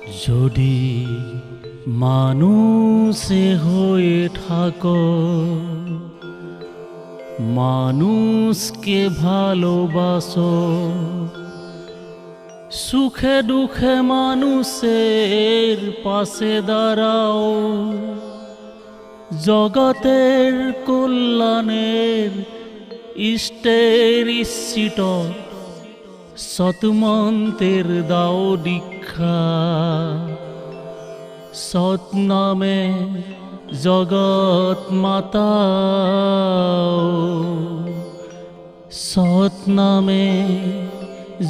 যদি মানুষে হয়ে থাকো, মানুষকে ভালোবাসো, সুখে দুঃখে মানুষের পাশে দাঁড়াও, জগতের কল্যাণের ইষ্টের ইচ্ছিত সৎমন্ত্রের দাও দীক্ষা। সৎ নামে জগৎ মাতা, সৎ নামে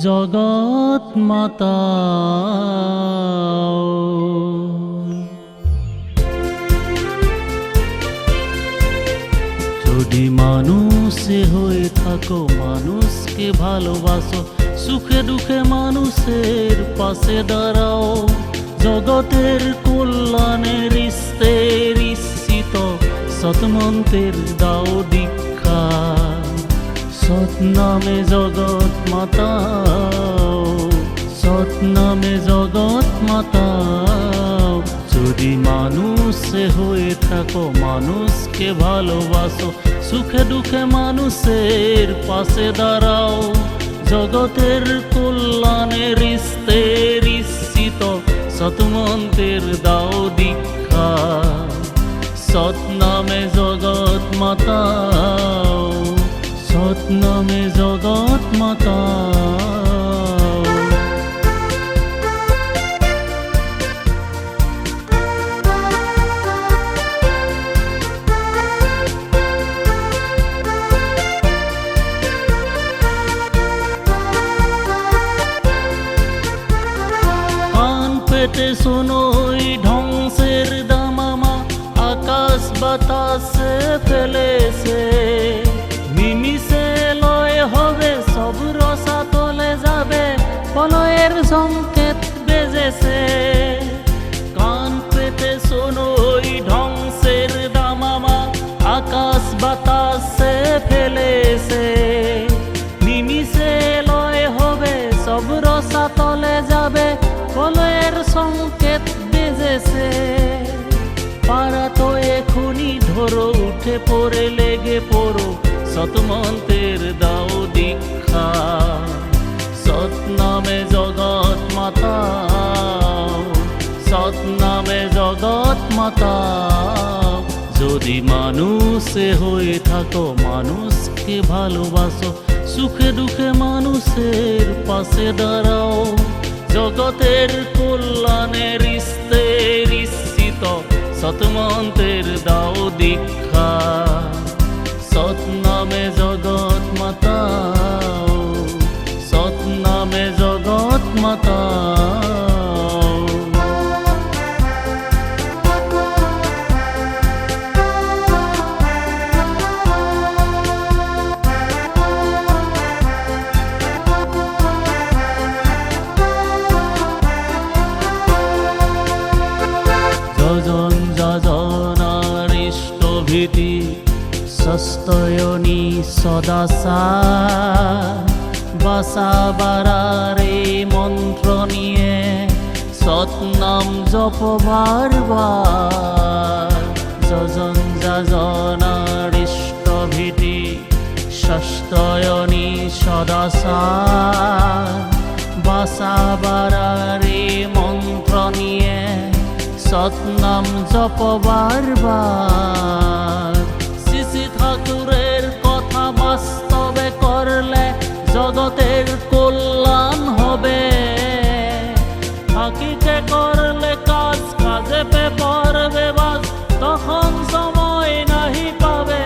জগৎ মাতা। যদি মানুষে হয়ে থাকো, মানুষকে ভালোবাসো, সুখে দুঃখে মানুষের পাশে দাঁড়াও, জগতের কল্যাণের ইষ্টের ইচ্ছিত সৎমন্ত্রের দাও দীক্ষা। সৎ নামে জগৎ মাতা, সৎ নামে জগৎ মাতা। যদি মানুষে হয়ে থাকো, মানুষকে ভালোবাসো, সুখে দুঃখে মানুষের পাশে দাঁড়াও, জগতের কল্যাণের ইষ্টের ইচ্ছিত সৎমন্ত্রের দাও দীক্ষা। সৎ নামে জগৎ মাতা, সৎ নামে জগৎ মাতা। পেটে শোনোই ধ্বংসের দামামা, আকাশ বাতাসে ফেলেছে, নিমিষে লয় হবে সব রসা তলে যাবে, প্রলয়ের সংকেত বেজেছে। কান পেতে শোনোই ধ্বংসের দামামা, আকাশ বাতাসে ফেলেছে, নিমিষে লয় হবে সব রসা তলে যাবে, প্রলয়ের সংকেত বেজেছে। পারা তো এখনই ধরো, উঠে পড়ে লেগে পড়ো, সৎমন্ত্রের দাও দীক্ষা। সৎ নামে জগৎ মাতা, সৎ নামে জগৎ মাতা। যদি মানুষে হয়ে থাকো, মানুষকে ভালোবাসো, সুখে দুঃখে মানুষের পাশে দাঁড়াও, জগতের কল্যাণের ইষ্টের ইচ্ছিত সৎমন্ত্রের দাও দীক্ষা। সৎ নামে জগৎ মাতা, সৎ নামে জগৎ মাতা। যজন যজনার ইষ্টভীতি সস্তয়নী সদাসা, বাসা বাড়ারে মন্ত্র নিয়ে সৎ নাম জপ বারবার। যজন যজনার ইষ্টভীতি সস্তয়নী সদাসা, বাসা বাড়ারে মন্ত্র নিয়ে সৎ নাম জপ বারবার। শ্রী ঠাকুরের কথা বাস্তবে করলে জগতের কল্যাণ হবে, ফাঁকিতে করলে কাজ কাজে পড়বে বাস, তখন সময় নাহি পাবে।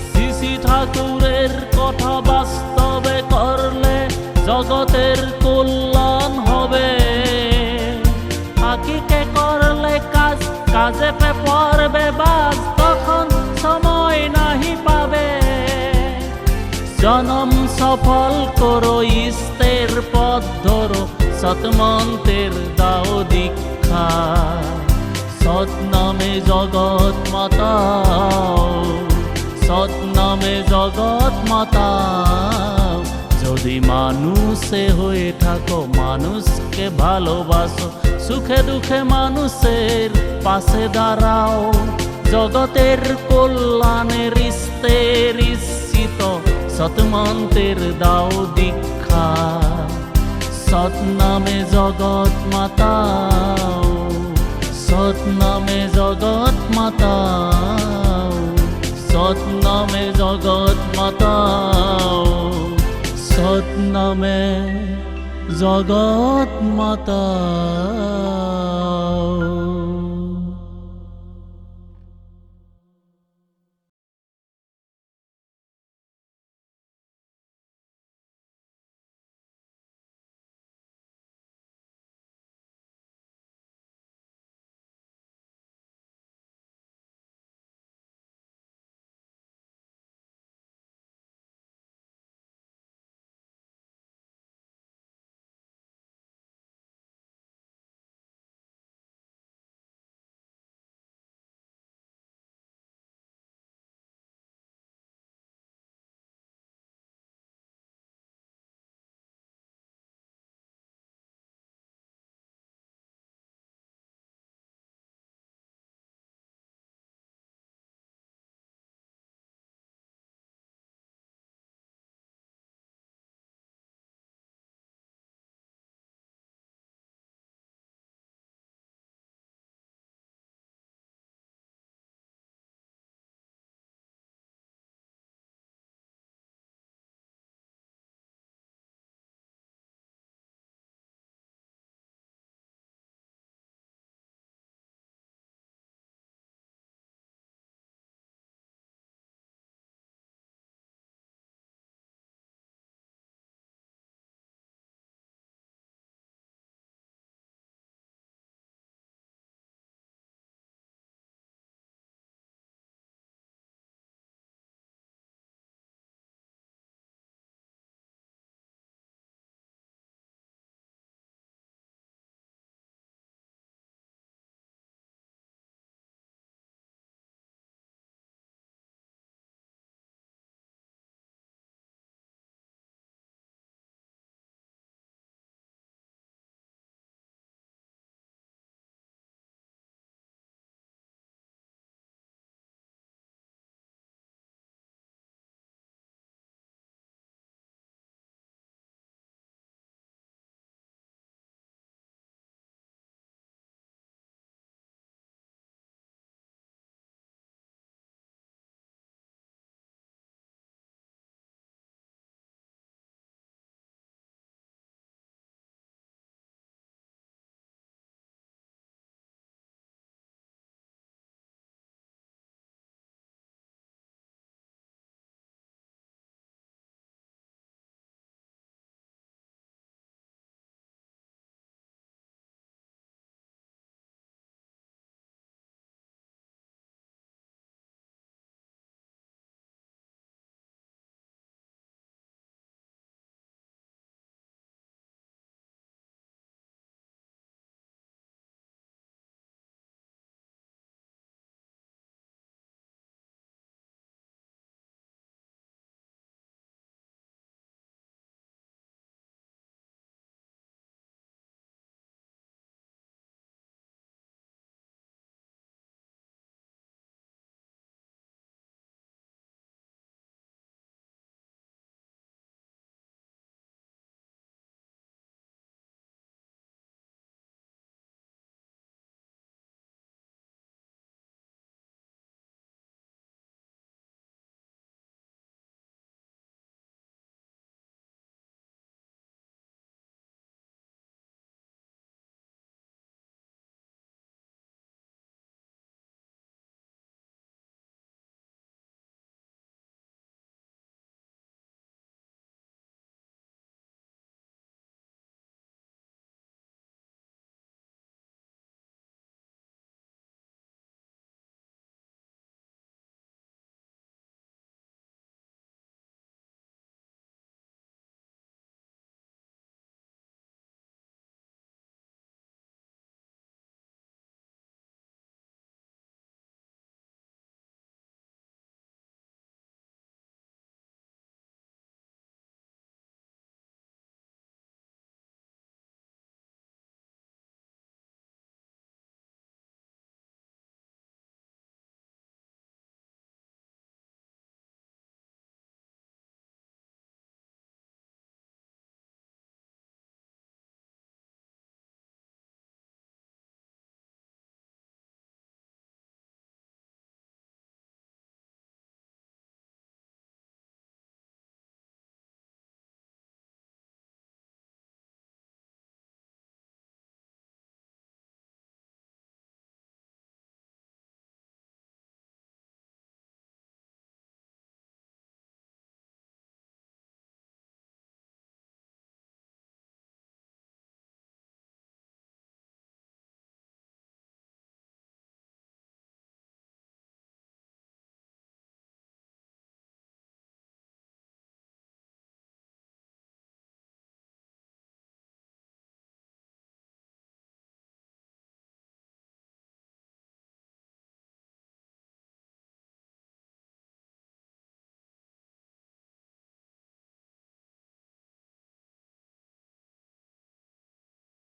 শ্রী ঠাকুরের কথা বাস্তবে করলে জগতের কল্যাণ হবে, ফাঁকিতে করলে কাজ কাজে পড়বে বাস, তখন সময় নাহি পাবে। জনম সফল করো, ইষ্টের পথ ধরো, সৎমন্ত্রের দাও দীক্ষা। সৎ নামে জগৎ মাতা, সৎ নামে জগৎ মাতা। যদি মানুষে হয়ে থাকো মানুষকে ভালোবাসো, সুখে দুঃখে মানুষের পাশে দাঁড়াও, জগতের কল্যাণে রিস্তে রিসিত সৎমন্ত্রের দাও দীক্ষা। সৎ নামে জগৎ মাতাও, সৎ নামে জগৎ মাতাও, সৎ নামে জগৎ মাতাও, সৎ নামে জগৎ মাতাও।